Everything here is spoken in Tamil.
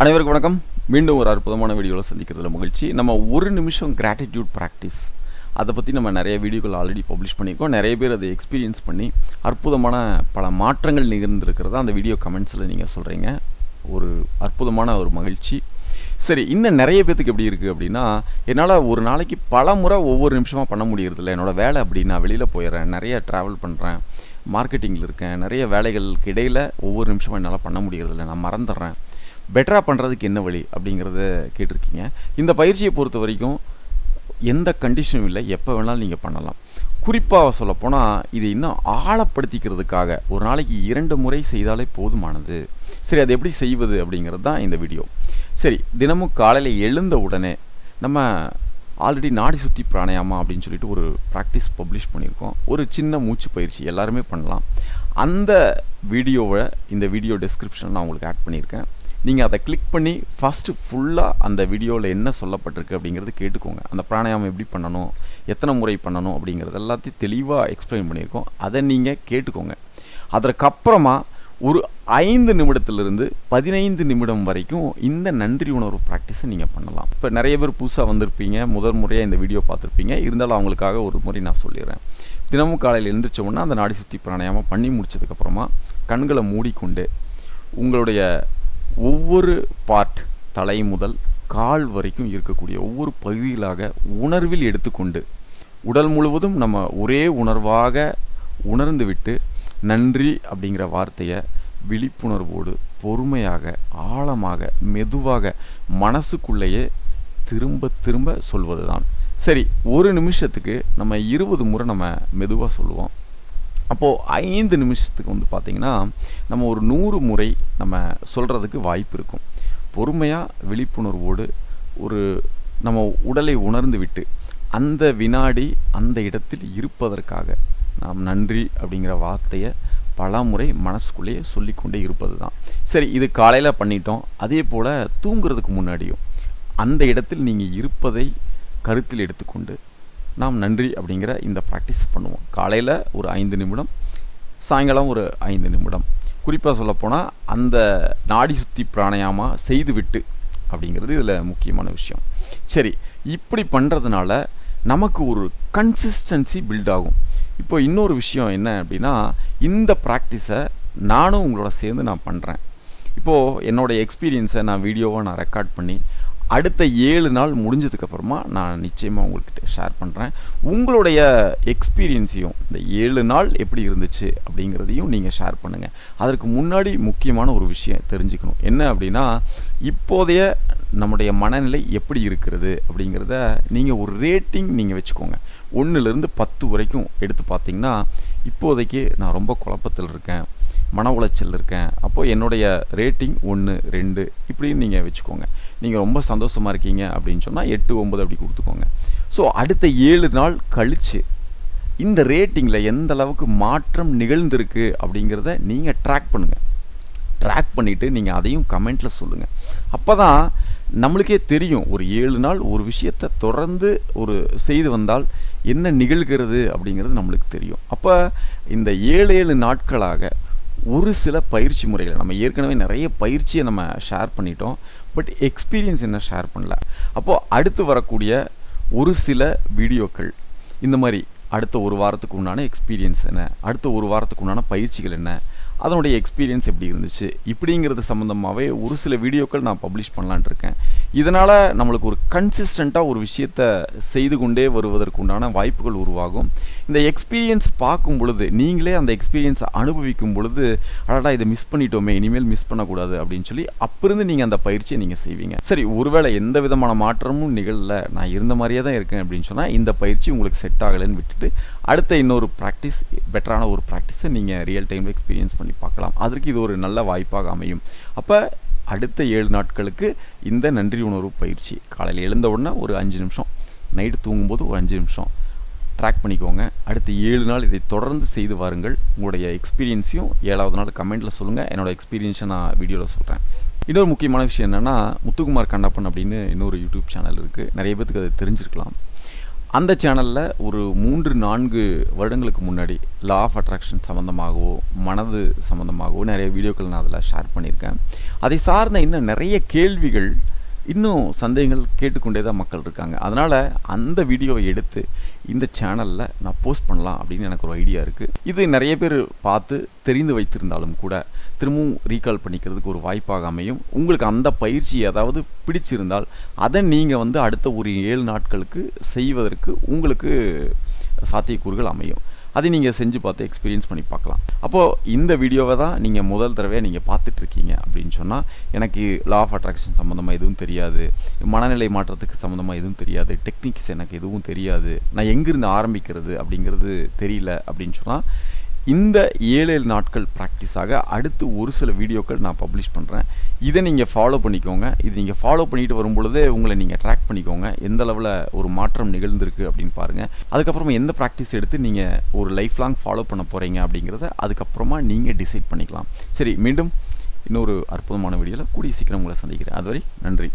அனைவருக்கும் வணக்கம். மீண்டும் ஒரு அற்புதமான வீடியோவில் சந்திக்கிறதுல மகிழ்ச்சி. நம்ம ஒரு நிமிஷம் கிராட்டிடியூட் ப்ராக்டிஸ் அதை பற்றி நம்ம நிறைய வீடியோக்கள் ஆல்ரெடி பப்ளிஷ் பண்ணியிருக்கோம். நிறைய பேர் அதை எக்ஸ்பீரியன்ஸ் பண்ணி அற்புதமான பல மாற்றங்கள் நிகழ்ந்திருக்கிறதா அந்த வீடியோ கமெண்ட்ஸில் நீங்கள் சொல்கிறீங்க. ஒரு அற்புதமான ஒரு மகிழ்ச்சி. சரி, இன்னும் நிறைய பேத்துக்கு எப்படி இருக்குது அப்படின்னா, என்னால் ஒரு நாளைக்கு பல முறை ஒவ்வொரு நிமிஷமாக பண்ண முடியறதில்ல. என்னோடய வேலை அப்படி, நான் வெளியில் போயிடுறேன், நிறைய ட்ராவல் பண்ணுறேன், மார்க்கெட்டிங்கில் இருக்கேன், நிறைய வேலைகளுக்கு இடையில் ஒவ்வொரு நிமிஷமாக என்னால் பண்ண முடியறதில்ல, நான் மறந்துடுறேன். பெட்டராக பண்ணுறதுக்கு என்ன வழி அப்படிங்கிறத கேட்டிருக்கீங்க. இந்த பயிற்சியை பொறுத்த வரைக்கும் எந்த கண்டிஷனும் இல்லை, எப்போ வேணாலும் நீங்கள் பண்ணலாம். குறிப்பாக சொல்லப்போனால் இது இன்னும் ஆழப்படுத்திக்கிறதுக்காக ஒரு நாளைக்கு 2 முறை செய்தாலே போதுமானது. சரி, அது எப்படி செய்வது அப்படிங்கிறது தான் இந்த வீடியோ. சரி, தினமும் காலையில் எழுந்த உடனே நம்ம ஆல்ரெடி நாடி சுற்றி பிராணாயாமா அப்படின்னு சொல்லிட்டு ஒரு ப்ராக்டிஸ் பப்ளிஷ் பண்ணியிருக்கோம். ஒரு சின்ன மூச்சு பயிற்சி எல்லாருமே பண்ணலாம். அந்த வீடியோவை இந்த வீடியோ டெஸ்கிரிப்ஷனில் நான் உங்களுக்கு ஆட் பண்ணியிருக்கேன். நீங்கள் அதை கிளிக் பண்ணி ஃபஸ்ட்டு ஃபுல்லாக அந்த வீடியோவில் என்ன சொல்லப்பட்டிருக்கு அப்படிங்கிறது கேட்டுக்கோங்க. அந்த பிராணாயாமம் எப்படி பண்ணணும், எத்தனை முறை பண்ணணும் அப்படிங்கிறது எல்லாத்தையும் தெளிவாக எக்ஸ்பிளைன் பண்ணியிருக்கோம். அதை நீங்கள் கேட்டுக்கோங்க. அதற்கப்புறமா ஒரு 5 நிமிடத்திலிருந்து 15 நிமிடம் வரைக்கும் இந்த நன்றி உணர்வு ப்ராக்டிஸை நீங்கள் பண்ணலாம். இப்போ நிறைய பேர் புதுசாக வந்திருப்பீங்க, முதல் முறையாக இந்த வீடியோ பார்த்துருப்பீங்க. இருந்தாலும் அவங்களுக்காக ஒரு முறை நான் சொல்லிடுறேன். தினமும் காலையில் எழுந்திரிச்சோன்னா அந்த நாடி சுற்றி பிராணாயாமம் பண்ணி முடிச்சதுக்கப்புறமா கண்களை மூடிக்கொண்டு உங்களுடைய ஒவ்வொரு பார்ட், தலை முதல் கால் வரைக்கும் இருக்கக்கூடிய ஒவ்வொரு பகுதிகளாக உணர்வில் எடுத்துக்கொண்டு உடல் முழுவதும் நம்ம ஒரே உணர்வாக உணர்ந்து விட்டு நன்றி அப்படிங்கிற வார்த்தையை விழிப்புணர்வோடு பொறுமையாக, ஆழமாக, மெதுவாக மனசுக்குள்ளேயே திரும்ப திரும்ப சொல்வது தான். சரி, ஒரு நிமிஷத்துக்கு நம்ம 20 முறை நம்ம மெதுவாக சொல்லுவோம். அப்போது 5 நிமிஷத்துக்கு பார்த்திங்கன்னா நம்ம ஒரு 100 முறை நம்ம சொல்கிறதுக்கு வாய்ப்பு இருக்கும். பொறுமையாக விழிப்புணர்வோடு ஒரு நம்ம உடலை உணர்ந்து விட்டு அந்த வினாடி அந்த இடத்தில் இருப்பதற்காக நாம் நன்றி அப்படிங்கிற வார்த்தையை பல முறை மனசுக்குள்ளேயே சொல்லிக்கொண்டே இருப்பது தான். சரி, இது காலையில் பண்ணிட்டோம். அதே போல் தூங்குறதுக்கு முன்னாடியும் அந்த இடத்தில் நீங்கள் இருப்பதை கருத்தில் எடுத்துக்கொண்டு நாம் நன்றி அப்படிங்கிற இந்த ப்ராக்டிஸ் பண்ணுவோம். காலையில் ஒரு 5 நிமிடம், சாயங்காலம் ஒரு 5 நிமிடம். குறிப்பாக சொல்லப்போனால் அந்த நாடி சுற்றி பிராணாயாமா செய்துவிட்டு அப்படிங்கிறது இதில் முக்கியமான விஷயம். சரி, இப்படி பண்ணுறதுனால நமக்கு ஒரு கன்சிஸ்டன்சி பில்ட் ஆகும். இப்போ இன்னொரு விஷயம் என்ன அப்படின்னா, இந்த ப்ராக்டிஸை நானும் உங்களோட சேர்ந்து நான் பண்ணுறேன். இப்போது என்னோடய எக்ஸ்பீரியன்ஸை நான் வீடியோவாக நான் ரெக்கார்ட் பண்ணி அடுத்த 7 நாள் முடிஞ்சதுக்கப்புறமா நான் நிச்சயமாக உங்கள்கிட்ட ஷேர் பண்ணுறேன். உங்களுடைய எக்ஸ்பீரியன்ஸையும் இந்த 7 நாள் எப்படி இருந்துச்சு அப்படிங்கிறதையும் நீங்கள் ஷேர் பண்ணுங்கள். அதற்கு முன்னாடி முக்கியமான ஒரு விஷயம் தெரிஞ்சுக்கணும். என்ன அப்படின்னா, இப்போதைய நம்முடைய மனநிலை எப்படி இருக்கிறது அப்படிங்கிறத நீங்கள் ஒரு ரேட்டிங் நீங்கள் வச்சுக்கோங்க. 1லேருந்து 10 வரைக்கும் எடுத்து பார்த்தீங்கன்னா, இப்போதைக்கு நான் ரொம்ப குழப்பத்தில் இருக்கேன், மன உளைச்சல் இருக்கேன், அப்போது என்னுடைய ரேட்டிங் 1, 2 இப்படின்னு நீங்கள் வச்சுக்கோங்க. நீங்கள் ரொம்ப சந்தோஷமாக இருக்கீங்க அப்படின்னு சொன்னால் 8, 9 அப்படி கொடுத்துக்கோங்க. ஸோ அடுத்த 7 நாள் கழித்து இந்த ரேட்டிங்கில் எந்த அளவுக்கு மாற்றம் நிகழ்ந்திருக்கு அப்படிங்கிறத நீங்கள் ட்ராக் பண்ணுங்கள். ட்ராக் பண்ணிவிட்டு நீங்கள் அதையும் கமெண்ட்டில் சொல்லுங்கள். அப்போ தான் நம்மளுக்கே தெரியும், ஒரு 7 நாள் ஒரு விஷயத்தை தொடர்ந்து ஒரு செய்து வந்தால் என்ன நிகழ்கிறது அப்படிங்கிறது நம்மளுக்கு தெரியும். அப்போ இந்த 7 நாட்களாக ஒரு சில பயிற்சி முறைகளை நம்ம ஏற்கனவே நிறைய பயிற்சியை நம்ம ஷேர் பண்ணிட்டோம். பட் எக்ஸ்பீரியன்ஸ் என்ன ஷேர் பண்ணல. அப்போது அடுத்து வரக்கூடிய ஒரு சில வீடியோக்கள் இந்த மாதிரி அடுத்த ஒரு வாரத்துக்கு உண்டான எக்ஸ்பீரியன்ஸ் என்ன, அடுத்த ஒரு வாரத்துக்கு உண்டான பயிற்சிகள் என்ன, அதனுடைய எக்ஸ்பீரியன்ஸ் எப்படி இருந்துச்சு இப்படிங்கிறது சம்மந்தமாகவே ஒரு சில வீடியோக்கள் நான் பப்ளிஷ் பண்ணலான் இருக்கேன். இதனால் நம்மளுக்கு ஒரு கன்சிஸ்டண்ட்டாக ஒரு விஷயத்தை செய்து கொண்டே வருவதற்கு உண்டான வாய்ப்புகள் உருவாகும். இந்த எக்ஸ்பீரியன்ஸ் பார்க்கும் பொழுது, நீங்களே அந்த எக்ஸ்பீரியன்ஸை அனுபவிக்கும் பொழுது, அடடா இதை மிஸ் பண்ணிட்டோமே, இனிமேல் மிஸ் பண்ணக்கூடாது அப்படின்னு சொல்லி அப்பிருந்து நீங்கள் அந்த பயிற்சியை நீங்கள் செய்வீங்க. சரி, ஒருவேளை எந்த விதமான மாற்றமும் நிகழல, நான் இருந்த மாதிரியே தான் இருக்கேன் அப்படின்னு சொன்னால் இந்த பயிற்சி உங்களுக்கு செட் ஆகலைன்னு விட்டுட்டு அடுத்த இன்னொரு ப்ராக்டிஸ், பெட்டரான ஒரு ப்ராக்டிஸை நீங்கள் ரியல் டைமில் எக்ஸ்பீரியன்ஸ் பண்ணி பார்க்கலாம். அதற்கு இது ஒரு நல்ல வாய்ப்பாக அமையும். அப்போ அடுத்த 7 நாட்களுக்கு இந்த நன்றி உணர்வு பயிற்சி காலையில் எழுந்த உடனே ஒரு 5 நிமிஷம், நைட்டு தூங்கும்போது ஒரு 5 நிமிஷம் ட்ராக் பண்ணிக்கோங்க. அடுத்த 7 நாள் இதை தொடர்ந்து செய்து வாருங்கள். உங்களுடைய எக்ஸ்பீரியன்ஸையும் 7வது நாள் கமெண்ட்டில் சொல்லுங்கள். என்னோடய எக்ஸ்பீரியன்ஸை நான் வீடியோவில் சொல்கிறேன். இன்னொரு முக்கியமான விஷயம் என்னென்னா, முத்துக்குமார் கண்ணப்பன் அப்படின்னு இன்னொரு யூடியூப் சேனல் இருக்குது. நிறைய பேருக்கு அது தெரிஞ்சிருக்கலாம். அந்த சேனலில் ஒரு 3-4 வருடங்களுக்கு முன்னாடி லா ஆஃப் அட்ராக்ஷன் சம்மந்தமாகவோ மனது சம்மந்தமாகவோ நிறைய வீடியோக்கள் நான் அதில் ஷேர் பண்ணியிருக்கேன். அதை சார்ந்த இன்னும் நிறைய கேள்விகள், இன்னும் சந்தேகங்கள் கேட்டுக்கொண்டே தான் மக்கள் இருக்காங்க. அதனால் அந்த வீடியோவை எடுத்து இந்த சேனலில் நான் போஸ்ட் பண்ணலாம் அப்படின்னு எனக்கு ஒரு ஐடியா இருக்குது. இது நிறைய பேர் பார்த்து தெரிந்து வைத்திருந்தாலும் கூட திரும்பவும் ரீகால் பண்ணிக்கிறதுக்கு ஒரு வாய்ப்பாக அமையும். உங்களுக்கு அந்த பயிற்சி ஏதாவது பிடிச்சிருந்தால் அதை நீங்கள் அடுத்த ஒரு 7 நாட்களுக்கு செய்வதற்கு உங்களுக்கு சாத்தியக்கூறுகள் அமையும். அதை நீங்கள் செஞ்சு பார்த்து எக்ஸ்பீரியன்ஸ் பண்ணி பார்க்கலாம். அப்போது இந்த வீடியோவை தான் நீங்கள் முதல் தடவையாக நீங்கள் பார்த்துட்ருக்கீங்க அப்படின்னு சொன்னால், எனக்கு லா ஆஃப் அட்ராக்ஷன் சம்மந்தமாக எதுவும் தெரியாது, மனநிலை மாற்றத்துக்கு சம்மந்தமாக எதுவும் தெரியாது, டெக்னிக்ஸ் எனக்கு எதுவும் தெரியாது, நான் எங்கேருந்து ஆரம்பிக்கிறது அப்படிங்கிறது தெரியல அப்படின்னு சொன்னால், இந்த 7 நாட்கள் ப்ராக்டிஸாக அடுத்து ஒரு சில வீடியோக்கள் நான் பப்ளிஷ் பண்ணுறேன். இதை நீங்கள் ஃபாலோ பண்ணிக்கோங்க. இது நீங்கள் ஃபாலோ பண்ணிட்டு வரும்பொழுதே உங்களை நீங்கள் ட்ராக் பண்ணிக்கோங்க, எந்த அளவில் ஒரு மாற்றம் நிகழ்ந்திருக்கு அப்படின்னு பாருங்கள். அதுக்கப்புறமா எந்த ப்ராக்டிஸ் எடுத்து நீங்கள் ஒரு லைஃப் லாங் ஃபாலோ பண்ண போகிறீங்க அப்படிங்கிறத அதுக்கப்புறமா நீங்கள் டிசைட் பண்ணிக்கலாம். சரி, மீண்டும் இன்னொரு அற்புதமான வீடியோவில் கூடிய சீக்கிரம் உங்களை சந்திக்கிறேன். அதுவரை நன்றி.